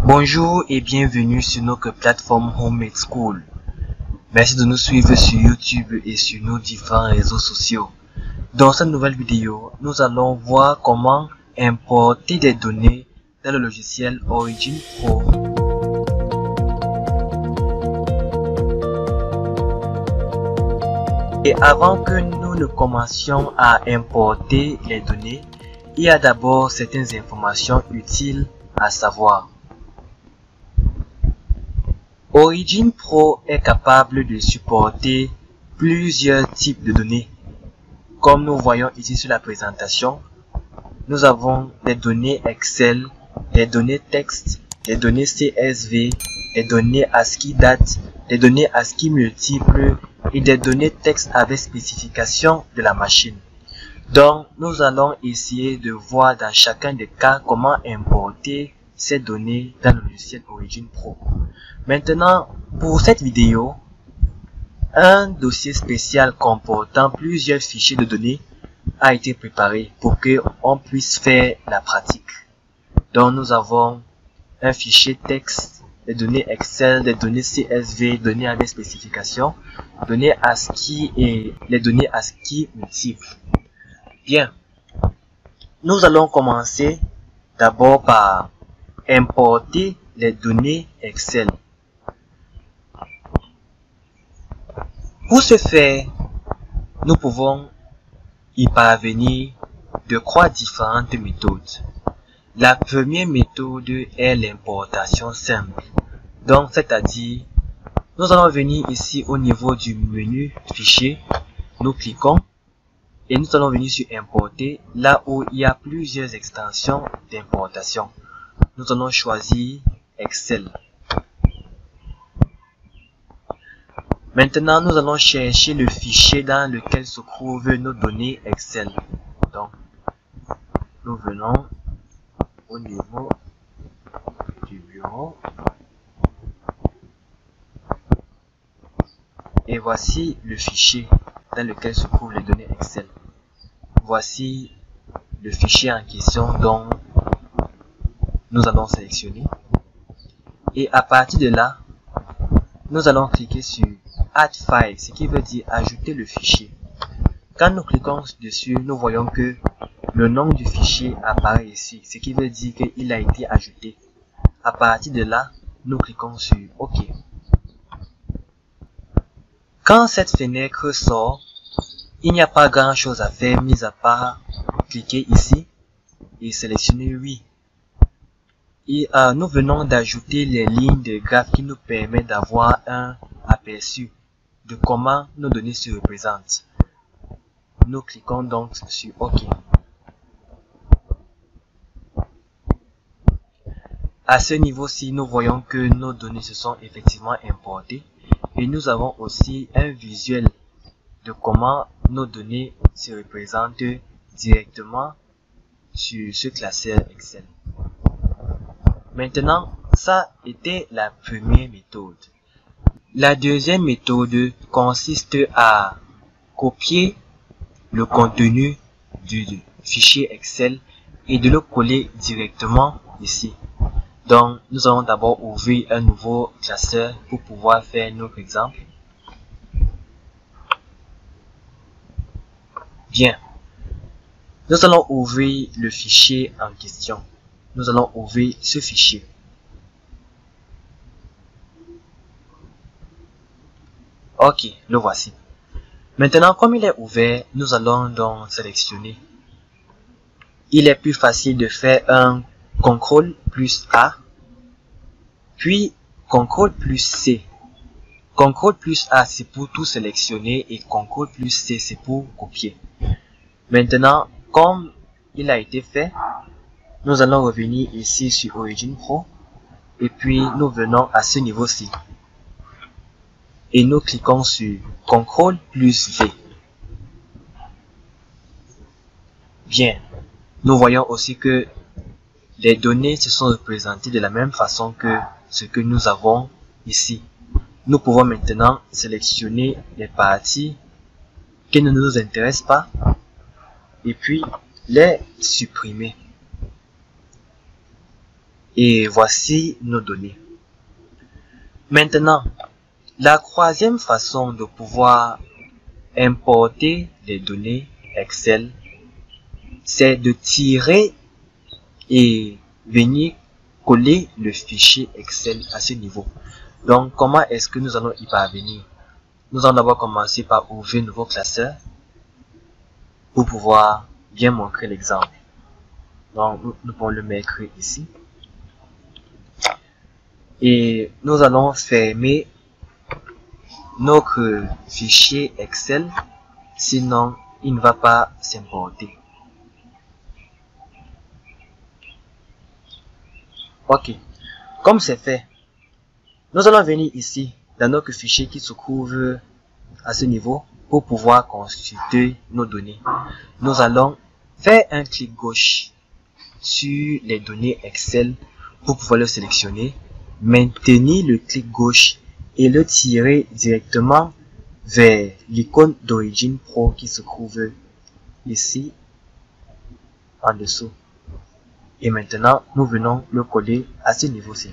Bonjour et bienvenue sur notre plateforme Homemade School. Merci de nous suivre sur YouTube et sur nos différents réseaux sociaux. Dans cette nouvelle vidéo, nous allons voir comment importer des données dans le logiciel Origin Pro. Et avant que nous ne commencions à importer les données, il y a d'abord certaines informations utiles à savoir. Origin Pro est capable de supporter plusieurs types de données. Comme nous voyons ici sur la présentation, nous avons des données Excel, des données texte, des données CSV, des données ASCII date, des données ASCII multiples et des données texte avec spécification de la machine. Donc, nous allons essayer de voir dans chacun des cas comment importer ces données dans le logiciel Origin Pro. Maintenant, pour cette vidéo, un dossier spécial comportant plusieurs fichiers de données a été préparé pour que on puisse faire la pratique. Donc, nous avons un fichier texte, des données Excel, des données CSV, données avec spécification, données ASCII et les données ASCII multiples. Bien, nous allons commencer d'abord par importer les données Excel. Pour ce faire, nous pouvons y parvenir de trois différentes méthodes. La première méthode est l'importation simple. Donc, c'est-à-dire, nous allons venir ici au niveau du menu fichier, nous cliquons et nous allons venir sur importer, là où il y a plusieurs extensions d'importation. Nous allons choisir Excel. Maintenant, nous allons chercher le fichier dans lequel se trouvent nos données Excel. Donc, nous venons au niveau du bureau. Et voici le fichier dans lequel se trouvent les données Excel. Voici le fichier en question dont nous allons sélectionner. Et à partir de là, nous allons cliquer sur Add File, ce qui veut dire ajouter le fichier. Quand nous cliquons dessus, nous voyons que le nom du fichier apparaît ici, ce qui veut dire qu'il a été ajouté. À partir de là, nous cliquons sur OK. Quand cette fenêtre sort, il n'y a pas grand chose à faire, mis à part cliquer ici et sélectionner oui. Et nous venons d'ajouter les lignes de graphe qui nous permettent d'avoir un aperçu de comment nos données se représentent. Nous cliquons donc sur OK. À ce niveau-ci, nous voyons que nos données se sont effectivement importées et nous avons aussi un visuel de comment nos données se représentent directement sur ce classeur Excel. Maintenant, ça était la première méthode. La deuxième méthode consiste à copier le contenu du fichier Excel et de le coller directement ici. Donc, nous allons d'abord ouvrir un nouveau classeur pour pouvoir faire notre exemple. Bien. Nous allons ouvrir le fichier en question. Nous allons ouvrir ce fichier. Ok, le voici. Maintenant, comme il est ouvert, nous allons donc sélectionner. Il est plus facile de faire un CTRL plus A, puis CTRL plus C. CTRL plus A, c'est pour tout sélectionner et CTRL plus C, c'est pour copier. Maintenant, comme il a été fait, nous allons revenir ici sur Origin Pro et puis nous venons à ce niveau-ci. Et nous cliquons sur CTRL plus V. Bien, nous voyons aussi que les données se sont représentées de la même façon que ce que nous avons ici. Nous pouvons maintenant sélectionner les parties qui ne nous intéressent pas et puis les supprimer. Et voici nos données. Maintenant, la troisième façon de pouvoir importer les données Excel, c'est de tirer et venir coller le fichier Excel à ce niveau. Donc, comment est-ce que nous allons y parvenir? Nous allons d'abord commencer par ouvrir un nouveau classeur pour pouvoir bien montrer l'exemple. Donc, nous pouvons le mettre ici. Et nous allons fermer notre fichier Excel, sinon il ne va pas s'importer. Ok, comme c'est fait, nous allons venir ici dans notre fichier qui se trouve à ce niveau pour pouvoir consulter nos données. Nous allons faire un clic gauche sur les données Excel pour pouvoir le sélectionner, maintenir le clic gauche et le tirer directement vers l'icône d'Origin Pro qui se trouve ici en dessous. Et maintenant, nous venons le coller à ce niveau-ci.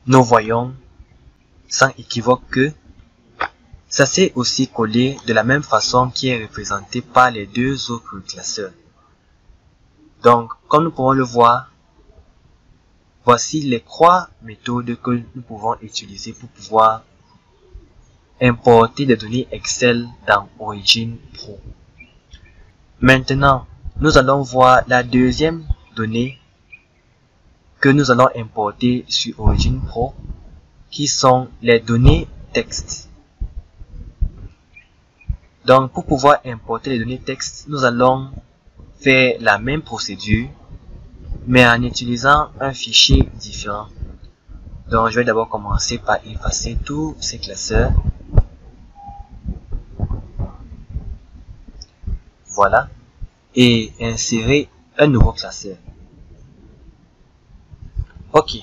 Nous voyons sans équivoque que ça s'est aussi collé de la même façon qui est représentée par les deux autres classeurs. Donc, comme nous pouvons le voir, voici les trois méthodes que nous pouvons utiliser pour pouvoir importer des données Excel dans Origin Pro. Maintenant, nous allons voir la deuxième donnée que nous allons importer sur Origin Pro, qui sont les données texte. Donc, pour pouvoir importer les données texte, nous allons faire la même procédure, mais en utilisant un fichier différent. Donc, je vais d'abord commencer par effacer tous ces classeurs. Voilà. Et insérer un nouveau classeur. Ok.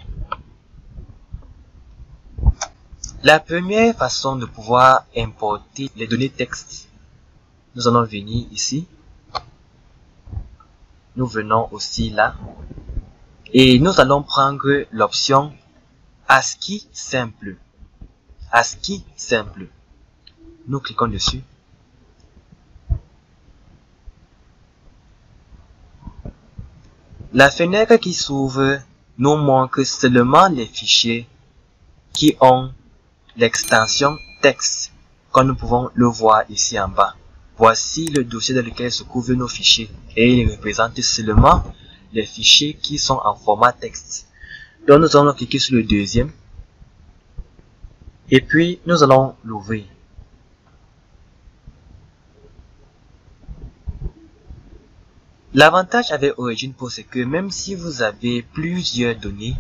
La première façon de pouvoir importer les données texte, nous allons venir ici. Nous venons aussi là. Et nous allons prendre l'option ASCII simple. ASCII simple. Nous cliquons dessus. La fenêtre qui s'ouvre nous montre seulement les fichiers qui ont l'extension texte, comme nous pouvons le voir ici en bas. Voici le dossier dans lequel se trouvent nos fichiers et il représente seulement les fichiers qui sont en format texte. Donc nous allons cliquer sur le deuxième et puis nous allons l'ouvrir. L'avantage avec Origin Pro, c'est que même si vous avez plusieurs données,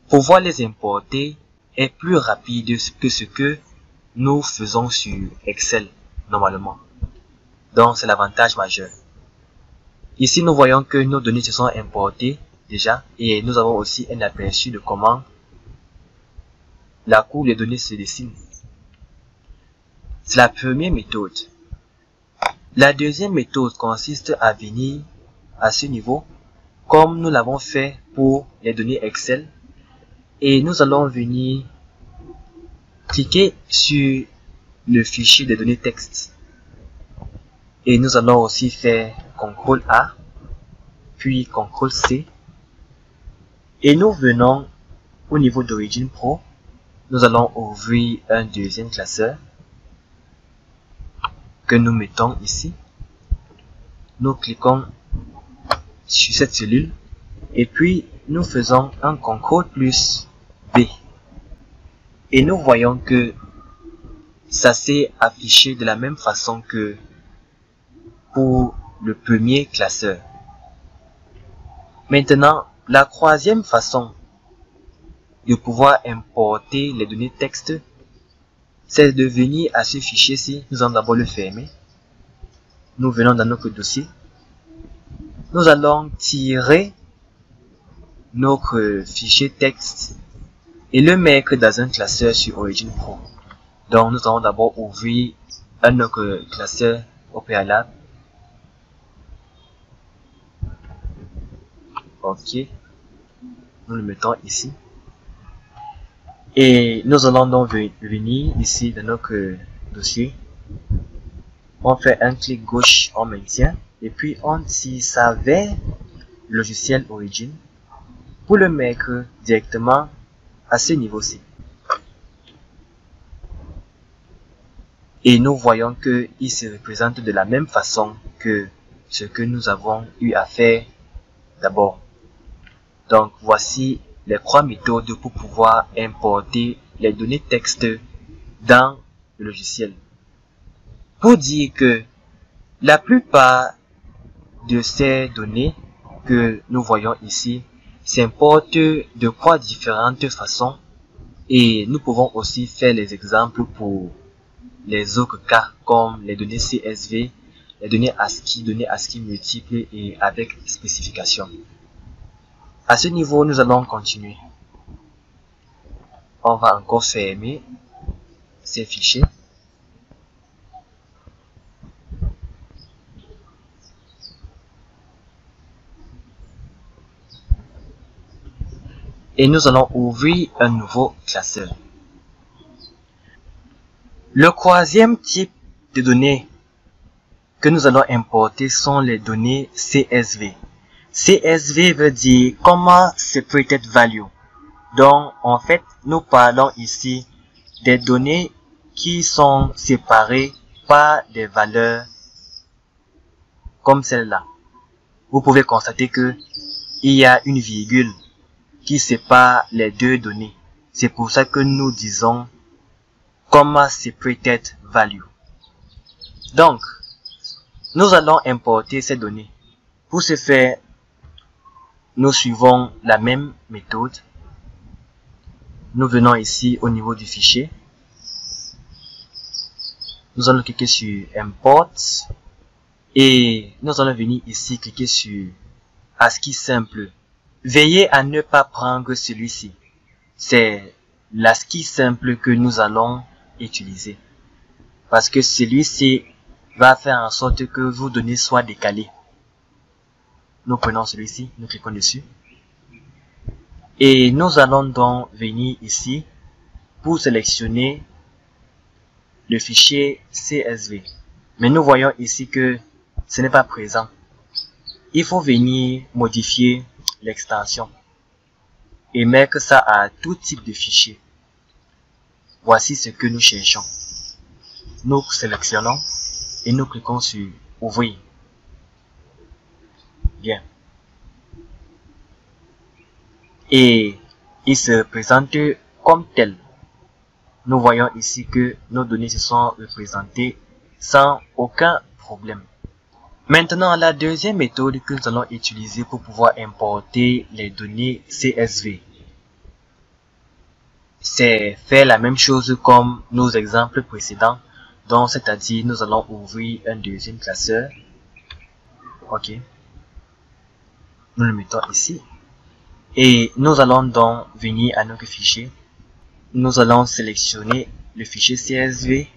pouvoir les importer est plus rapide que ce que nous faisons sur Excel normalement. Donc c'est l'avantage majeur. Ici nous voyons que nos données se sont importées déjà et nous avons aussi un aperçu de comment la courbe des données se dessine. C'est la première méthode. La deuxième méthode consiste à venir à ce niveau, comme nous l'avons fait pour les données Excel, et nous allons venir cliquer sur le fichier des données texte. Et nous allons aussi faire CTRL A, puis CTRL C, et nous venons au niveau d'Origin Pro. Nous allons ouvrir un deuxième classeur que nous mettons ici. Nous cliquons sur cette cellule et puis nous faisons un CTRL plus B et nous voyons que ça s'est affiché de la même façon que pour le premier classeur. Maintenant, la troisième façon de pouvoir importer les données texte, c'est de venir à ce fichier-ci. Nous allons d'abord le fermer. Nous venons dans notre dossier. Nous allons tirer notre fichier texte et le mettre dans un classeur sur Origin Pro. Donc nous allons d'abord ouvrir un autre classeur au préalable. Ok, nous le mettons ici. Et nous allons donc venir ici dans notre dossier. On fait un clic gauche, on maintient. Et puis on tire ça vers le logiciel Origin pour le mettre directement à ce niveau-ci. Et nous voyons qu'il se représente de la même façon que ce que nous avons eu à faire d'abord. Donc voici les 3 méthodes pour pouvoir importer les données texte dans le logiciel. Pour dire que la plupart de ces données que nous voyons ici s'importent de 3 différentes façons et nous pouvons aussi faire les exemples pour les autres cas comme les données CSV, les données ASCII multiples et avec spécification. À ce niveau, nous allons continuer. On va encore fermer ces fichiers. Et nous allons ouvrir un nouveau classeur. Le 3e type de données que nous allons importer sont les données CSV. CSV veut dire Common Separated Value. Donc, en fait, nous parlons ici des données qui sont séparées par des valeurs comme celle-là. Vous pouvez constater que il y a une virgule qui sépare les deux données. C'est pour ça que nous disons Comma Separated Value. Donc, nous allons importer ces données. Pour ce faire, nous suivons la même méthode. Nous venons ici au niveau du fichier. Nous allons cliquer sur Import. Et nous allons venir ici cliquer sur ASCII simple. Veillez à ne pas prendre celui-ci. C'est l'ASCII simple que nous allons utiliser. Parce que celui-ci va faire en sorte que vos données soient décalées. Nous prenons celui-ci, nous cliquons dessus. Et nous allons donc venir ici pour sélectionner le fichier CSV. Mais nous voyons ici que ce n'est pas présent. Il faut venir modifier l'extension et mettre ça à tout type de fichier. Voici ce que nous cherchons. Nous sélectionnons et nous cliquons sur Ouvrir. Bien. Et il se présente comme tel. Nous voyons ici que nos données se sont représentées sans aucun problème. Maintenant, la deuxième méthode que nous allons utiliser pour pouvoir importer les données CSV, c'est faire la même chose comme nos exemples précédents. Donc, c'est-à-dire, nous allons ouvrir un deuxième classeur. Ok. Nous le mettons ici. Et nous allons donc venir à notre fichier. Nous allons sélectionner le fichier CSV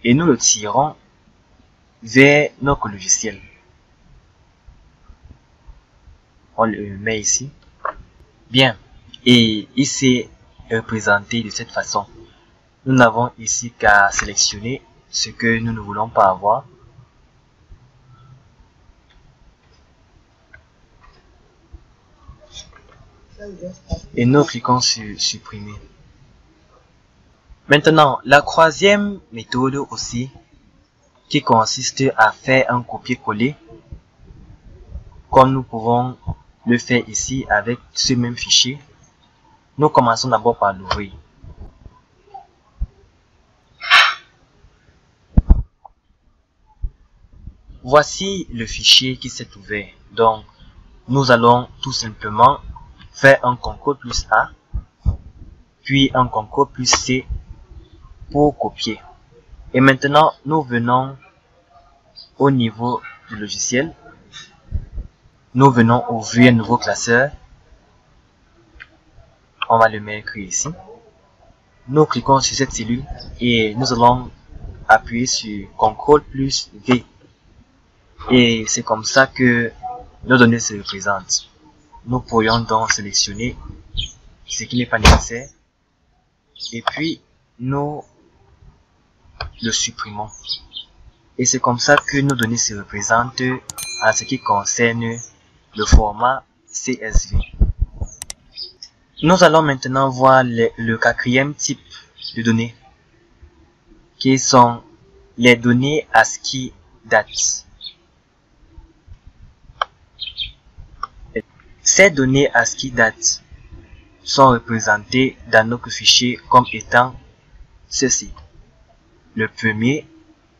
et nous le tirons vers notre logiciel. On le met ici. Bien. Et il s'est représenté de cette façon. Nous n'avons ici qu'à sélectionner ce que nous ne voulons pas avoir. Et nous cliquons sur supprimer. Maintenant, la troisième méthode aussi, qui consiste à faire un copier-coller, comme nous pouvons le faire ici avec ce même fichier. Nous commençons d'abord par l'ouvrir. Voici le fichier qui s'est ouvert. Donc, nous allons tout simplement faire un CTRL plus A, puis un CTRL plus C pour copier. Et maintenant, nous venons au niveau du logiciel. Nous venons ouvrir un nouveau classeur. On va le mettre ici. Nous cliquons sur cette cellule et nous allons appuyer sur CTRL plus V. Et c'est comme ça que nos données se représentent. nous pourrions donc sélectionner ce qui n'est pas nécessaire et puis nous le supprimons. Et c'est comme ça que nos données se représentent en ce qui concerne le format CSV. Nous allons maintenant voir le quatrième type de données, qui sont les données ASCII date. Ces données ASCII date sont représentées dans notre fichier comme étant ceci. Le premier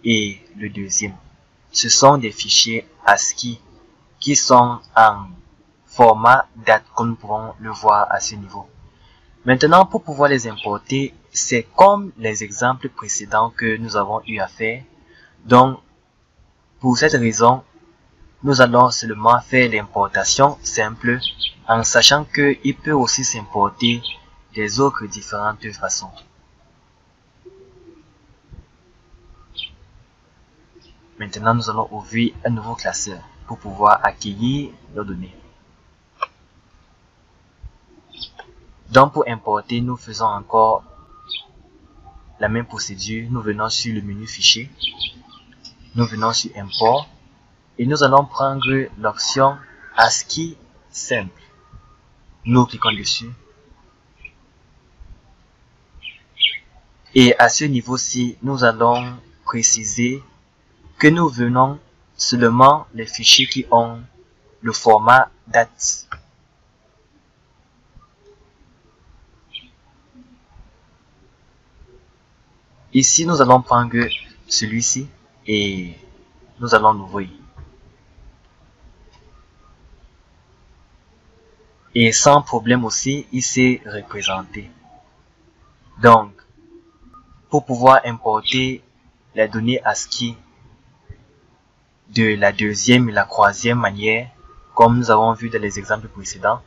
et le deuxième. Ce sont des fichiers ASCII qui sont en format date comme nous pouvons le voir à ce niveau. Maintenant, pour pouvoir les importer, c'est comme les exemples précédents que nous avons eu à faire. Donc, pour cette raison, nous allons seulement faire l'importation simple en sachant qu'il peut aussi s'importer des autres différentes façons. Maintenant, nous allons ouvrir un nouveau classeur pour pouvoir accueillir nos données. Donc, pour importer, nous faisons encore la même procédure. Nous venons sur le menu fichier. Nous venons sur import. Et nous allons prendre l'option ASCII simple. Nous cliquons dessus. Et à ce niveau-ci, nous allons préciser que nous venons seulement les fichiers qui ont le format date. Ici, nous allons prendre celui-ci et nous allons l'ouvrir. Et sans problème aussi, il s'est représenté. Donc, pour pouvoir importer les données ASCII de la deuxième et la troisième manière, comme nous avons vu dans les exemples précédents,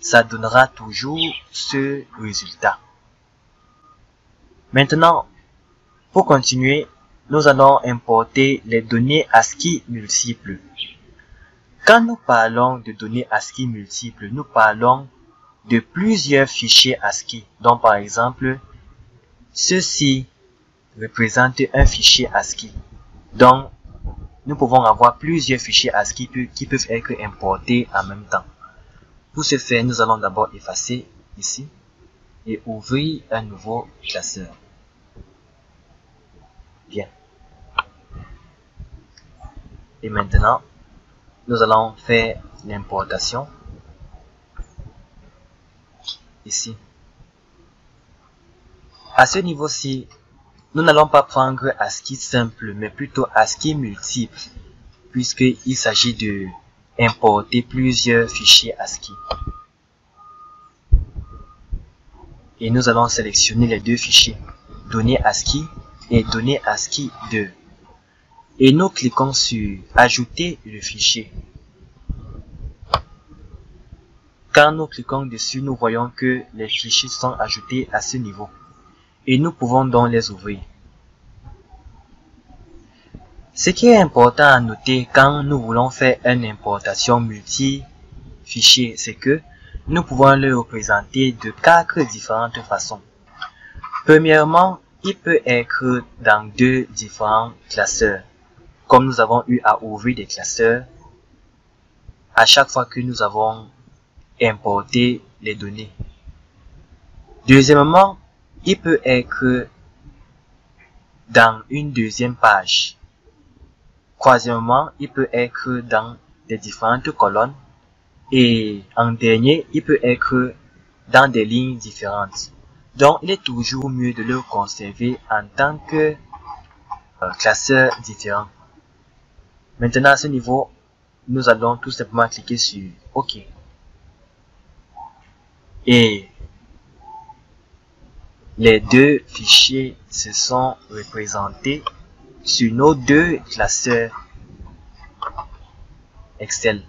ça donnera toujours ce résultat. Maintenant, pour continuer, nous allons importer les données ASCII multiples. Quand nous parlons de données ASCII multiples, nous parlons de plusieurs fichiers ASCII. Donc, par exemple, ceci représente un fichier ASCII. Donc, nous pouvons avoir plusieurs fichiers ASCII qui peuvent être importés en même temps. Pour ce faire, nous allons d'abord effacer ici et ouvrir un nouveau classeur. Bien. Et maintenant, nous allons faire l'importation ici. À ce niveau-ci, nous n'allons pas prendre ASCII simple, mais plutôt ASCII multiple, puisqu'il s'agit de importer plusieurs fichiers ASCII. Et nous allons sélectionner les deux fichiers, données ASCII et données ASCII 2. Et nous cliquons sur ajouter le fichier. Quand nous cliquons dessus, nous voyons que les fichiers sont ajoutés à ce niveau. Et nous pouvons donc les ouvrir. Ce qui est important à noter quand nous voulons faire une importation multi-fichiers, c'est que nous pouvons le représenter de 4 différentes façons. Premièrement, il peut être dans 2 différents classeurs. Comme nous avons eu à ouvrir des classeurs à chaque fois que nous avons importé les données. Deuxièmement, il peut être dans une deuxième page. Troisièmement, il peut être dans des différentes colonnes. Et en dernier, il peut être dans des lignes différentes. Donc, il est toujours mieux de le conserver en tant que classeur différent. Maintenant, à ce niveau, nous allons tout simplement cliquer sur OK. Et les deux fichiers se sont représentés sur nos 2 classeurs Excel.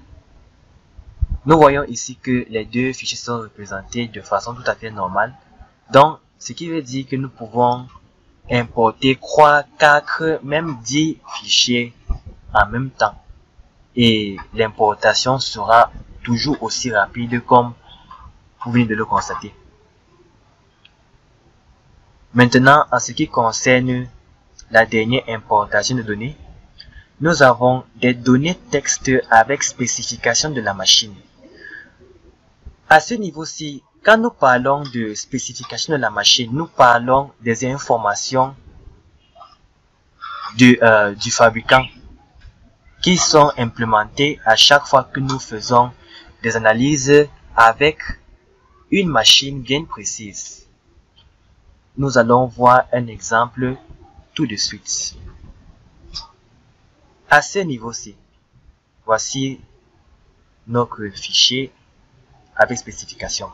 Nous voyons ici que les 2 fichiers sont représentés de façon tout à fait normale. Donc, ce qui veut dire que nous pouvons importer 3, 4, même 10 fichiers en même temps. Et l'importation sera toujours aussi rapide comme vous venez de le constater. Maintenant, en ce qui concerne la dernière importation de données, nous avons des données texte avec spécification de la machine. À ce niveau-ci, quand nous parlons de spécification de la machine, nous parlons des informations du fabricant qui sont implémentées à chaque fois que nous faisons des analyses avec une machine bien précise. Nous allons voir un exemple tout de suite. À ce niveau-ci, voici notre fichier avec spécification.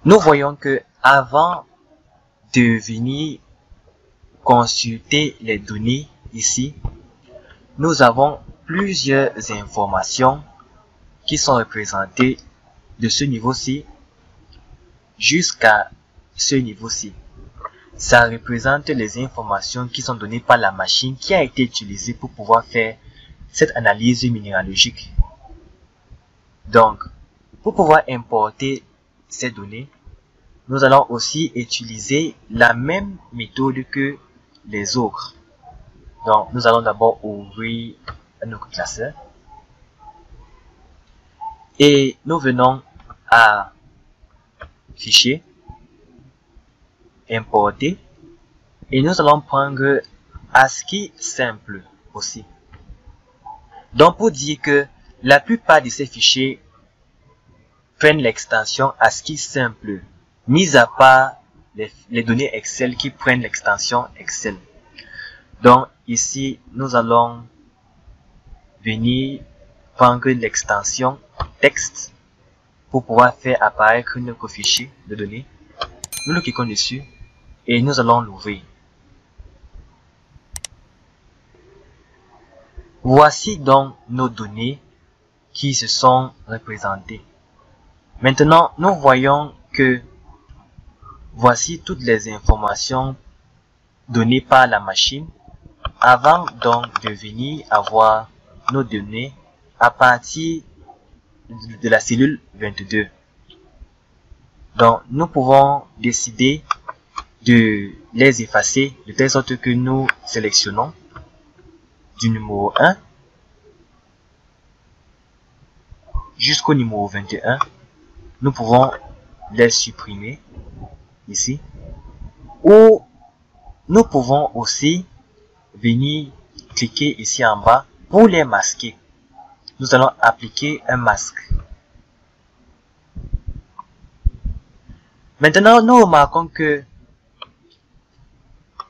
Nous voyons que avant de venir consulter les données ici, nous avons plusieurs informations qui sont représentées de ce niveau-ci jusqu'à ce niveau-ci. Ça représente les informations qui sont données par la machine qui a été utilisée pour pouvoir faire cette analyse minéralogique. Donc, pour pouvoir importer ces données, nous allons aussi utiliser la même méthode que les autres. Donc, nous allons d'abord ouvrir notre classeur et nous venons à Fichier, Importer, et nous allons prendre ASCII simple aussi. Donc, pour dire que la plupart de ces fichiers prennent l'extension ASCII simple, mis à part les données Excel qui prennent l'extension Excel. Donc, ici, nous allons venir prendre l'extension texte pour pouvoir faire apparaître notre fichier de données. Nous le cliquons dessus et nous allons l'ouvrir. Voici donc nos données qui se sont représentées. Maintenant, nous voyons que voici toutes les informations données par la machine avant donc de venir avoir nos données à partir de la cellule 22. Donc, nous pouvons décider de les effacer de telle sorte que nous sélectionnons du numéro 1 jusqu'au numéro 21. Nous pouvons les supprimer ici, ou nous pouvons aussi venir cliquer ici en bas pour les masquer. Nous allons appliquer un masque. Maintenant, nous remarquons que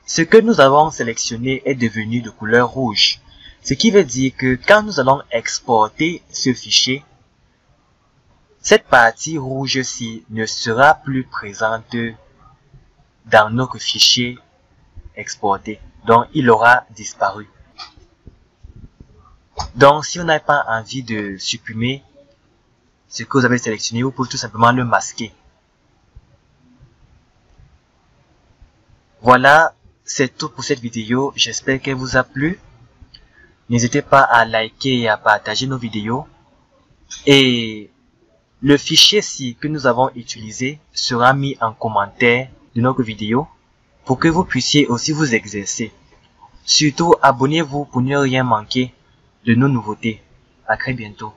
ce que nous avons sélectionné est devenu de couleur rouge. Ce qui veut dire que quand nous allons exporter ce fichier, cette partie rouge-ci ne sera plus présente dans notre fichier exporté. Donc, il aura disparu. Donc, si on n'a pas envie de supprimer ce que vous avez sélectionné, vous pouvez tout simplement le masquer. Voilà, c'est tout pour cette vidéo. J'espère qu'elle vous a plu. N'hésitez pas à liker et à partager nos vidéos. Et le fichier-ci que nous avons utilisé sera mis en commentaire de notre vidéo pour que vous puissiez aussi vous exercer. Surtout, abonnez-vous pour ne rien manquer de nos nouveautés. À très bientôt.